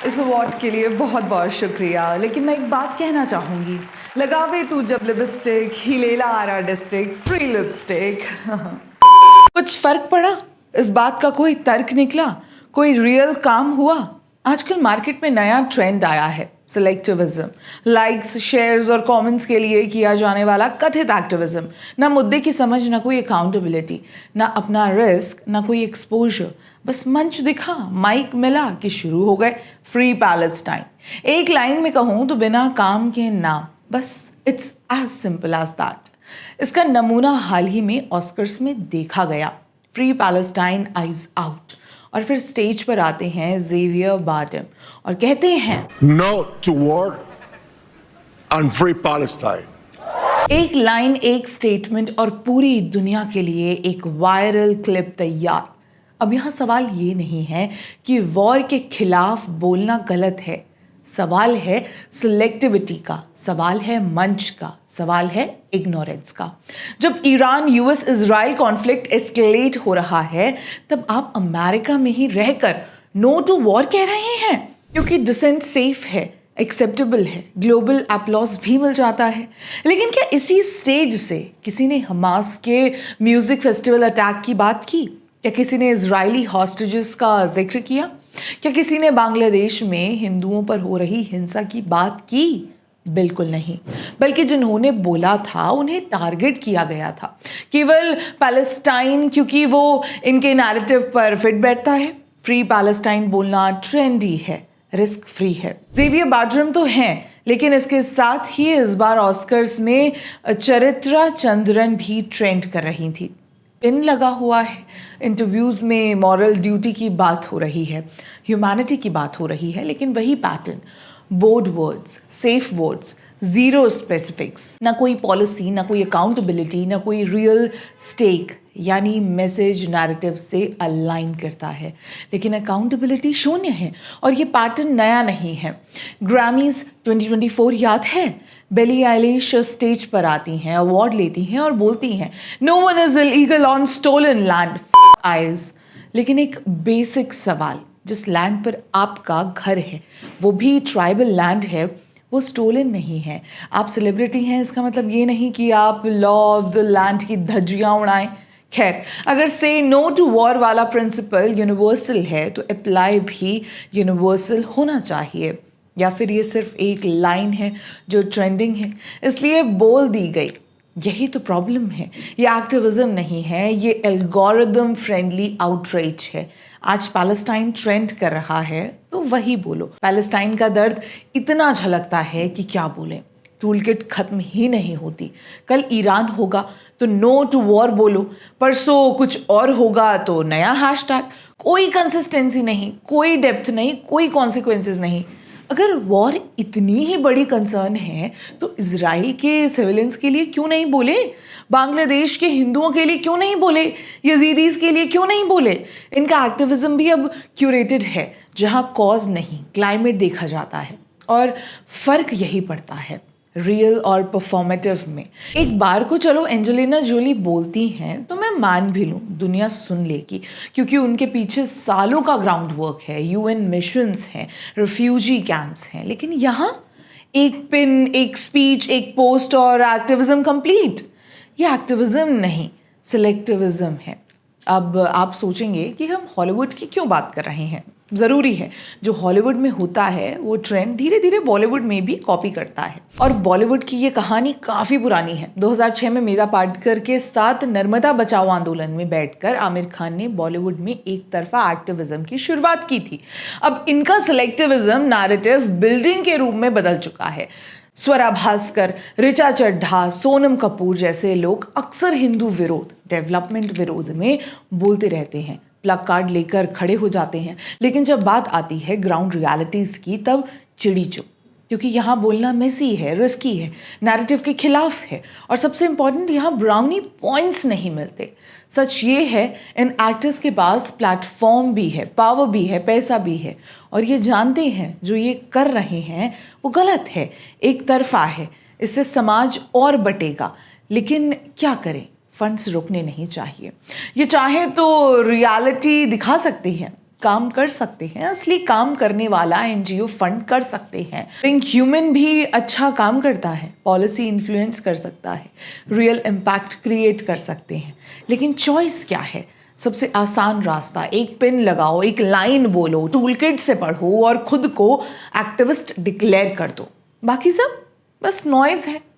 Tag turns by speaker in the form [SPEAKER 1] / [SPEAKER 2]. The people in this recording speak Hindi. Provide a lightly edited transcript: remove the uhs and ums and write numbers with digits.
[SPEAKER 1] इस अवार्ड के लिए बहुत बहुत शुक्रिया, लेकिन मैं एक बात कहना चाहूँगी। लगावे तू जब लिपस्टिक, ही लेला आरा डिस्ट्रिक्ट, फ्री लिपस्टिक। कुछ फर्क पड़ा? इस बात का कोई तर्क निकला? कोई रियल काम हुआ? आजकल मार्केट में नया ट्रेंड आया है, सिलेक्टिविज्म। लाइक्स, शेयर्स और कमेंट्स के लिए किया जाने वाला कथित एक्टिविज्म। ना मुद्दे की समझ, ना कोई अकाउंटेबिलिटी, ना अपना रिस्क, ना कोई एक्सपोजर। बस मंच दिखा, माइक मिला कि शुरू हो गए फ्री पैलेस्टाइन। एक लाइन में कहूँ तो बिना काम के नाम, बस it's as simple as that. इसका नमूना हाल ही में ऑस्कर्स में देखा गया। Free Palestine ICE out. और फिर स्टेज पर आते हैं जेवियर बार्डम और कहते हैं
[SPEAKER 2] no to war and free Palestine.
[SPEAKER 1] एक लाइन, एक स्टेटमेंट और पूरी दुनिया के लिए एक वायरल क्लिप तैयार। अब यहाँ सवाल ये नहीं है कि वॉर के खिलाफ बोलना गलत है, सवाल है सिलेक्टिविटी का, सवाल है मंच का, सवाल है इग्नोरेंस का। जब Iran US Israel conflict escalate हो रहा है, तब आप अमेरिका में ही रहकर नो टू वॉर कह रहे हैं, क्योंकि डिसेंट सेफ है, एक्सेप्टेबल है, ग्लोबल अपलॉज भी मिल जाता है। लेकिन क्या इसी स्टेज से किसी ने हमास के म्यूजिक फेस्टिवल अटैक की बात की? क्या किसी ने इजरायली हॉस्टेजेस का जिक्र किया? क्या किसी ने बांग्लादेश में हिंदुओं पर हो रही हिंसा की बात की? बिल्कुल नहीं। बल्कि जिन्होंने बोला था उन्हें टारगेट किया गया था, केवल पैलेस्टाइन, क्योंकि वो इनके नैरेटिव पर फिट बैठता है। फ्री पैलेस्टाइन बोलना ट्रेंडी है, रिस्क फ्री है। जेवियर बार्डम तो हैं, लेकिन इसके साथ ही इस बार ऑस्कर्स में चरित्रा चंद्रन भी ट्रेंड कर रही थी। पिन लगा हुआ है, इंटरव्यूज़ में मॉरल ड्यूटी की बात हो रही है, ह्यूमैनिटी की बात हो रही है, लेकिन वही pattern, board words, safe words, zero specifics, ना कोई पॉलिसी, ना कोई अकाउंटेबिलिटी, ना कोई रियल स्टेक, यानी मैसेज नैरेटिव से अलाइन करता है, लेकिन अकाउंटेबिलिटी शून्य है। और ये पैटर्न नया नहीं है। ग्रैमीज 2024 याद है? बिली आइलिश स्टेज पर आती हैं, अवार्ड लेती हैं और बोलती हैं no one is illegal on stolen land ICE. लेकिन एक बेसिक सवाल, जिस लैंड पर आपका घर है, वो भी ट्राइबल लैंड है, वो स्टोलन नहीं है। आप सेलिब्रिटी हैं, इसका मतलब ये नहीं कि आप लॉ ऑफ द लैंड की धज्जियां उड़ाएं। खैर, अगर से नो टू वॉर वाला प्रिंसिपल यूनिवर्सल है, तो अप्लाई भी यूनिवर्सल होना चाहिए। या फिर ये सिर्फ एक लाइन है जो ट्रेंडिंग है, इसलिए बोल दी गई? यही तो प्रॉब्लम है। ये एक्टिविज्म नहीं है, ये एल्गोरिदम फ्रेंडली आउटरीच है। आज पैलेस्टाइन ट्रेंड कर रहा है तो वही बोलो। पैलेस्टाइन का दर्द इतना झलकता है कि क्या बोलें। टूल किट खत्म ही नहीं होती। कल ईरान होगा तो नो टू वॉर बोलो, परसों कुछ और होगा तो नया हैशटैग। कोई कंसिस्टेंसी नहीं, कोई डेप्थ नहीं, कोई कॉन्सिक्वेंसेस नहीं। अगर वॉर इतनी ही बड़ी कंसर्न है तो इजराइल के सिविलियंस के लिए क्यों नहीं बोले? बांग्लादेश के हिंदुओं के लिए क्यों नहीं बोले? यजीदीज के लिए क्यों नहीं बोले? इनका एक्टिविज्म भी अब क्यूरेटेड है, जहां कॉज नहीं क्लाइमेट देखा जाता है। और फर्क यही पड़ता है, रियल और परफॉर्मेटिव में। एक बार को चलो एंजेलिना जोली बोलती हैं तो मैं मान भी लूँ, दुनिया सुन लेगी, क्योंकि उनके पीछे सालों का ग्राउंड वर्क है, यूएन मिशंस हैं, रिफ्यूजी कैंप्स हैं। लेकिन यहाँ एक पिन, एक स्पीच, एक पोस्ट और एक्टिविज्म कंप्लीट। ये एक्टिविज्म नहीं, सिलेक्टिविज्म है। अब आप सोचेंगे कि हम हॉलीवुड की क्यों बात कर रहे हैं? ज़रूरी है, जो हॉलीवुड में होता है वो ट्रेंड धीरे धीरे बॉलीवुड में भी कॉपी करता है। और बॉलीवुड की ये कहानी काफ़ी पुरानी है। 2006 में मीरा पाटकर के साथ नर्मदा बचाओ आंदोलन में बैठकर आमिर खान ने बॉलीवुड में एक तरफा एक्टिविज्म की शुरुआत की थी। अब इनका सिलेक्टिविज्म नैरेटिव बिल्डिंग के रूप में बदल चुका है। स्वरा भास्कर, ऋचा चड्ढा, सोनम कपूर जैसे लोग अक्सर हिंदू विरोध, डेवलपमेंट विरोध में बोलते रहते हैं, प्लग कार्ड लेकर खड़े हो जाते हैं, लेकिन जब बात आती है ग्राउंड रियलिटीज़ की, तब चिड़ी चुप। क्योंकि यहाँ बोलना मेसी है, रिस्की है, नैरेटिव के खिलाफ है, और सबसे इंपॉर्टेंट, यहाँ ब्राउनी पॉइंट्स नहीं मिलते। सच ये है, इन एक्टर्स के पास प्लेटफॉर्म भी है, पावर भी है, पैसा भी है, और ये जानते हैं जो ये कर रहे हैं वो गलत है, एक तरफा है, इससे समाज और बटेगा। लेकिन क्या करें? फंड्स रुकने नहीं चाहिए। ये चाहे तो रियलिटी दिखा सकते हैं, काम कर सकते हैं, असली काम करने वाला एनजीओ फंड कर सकते हैं। पिंक ह्यूमन भी अच्छा काम करता है, पॉलिसी इन्फ्लुएंस कर सकता है, रियल इम्पैक्ट क्रिएट कर सकते हैं। लेकिन चॉइस क्या है? सबसे आसान रास्ता, एक पेन लगाओ, एक लाइन बोलो, टूलकिट से पढ़ो और खुद को एक्टिविस्ट डिक्लेयर कर दो। बाकी सब बस नॉइज है।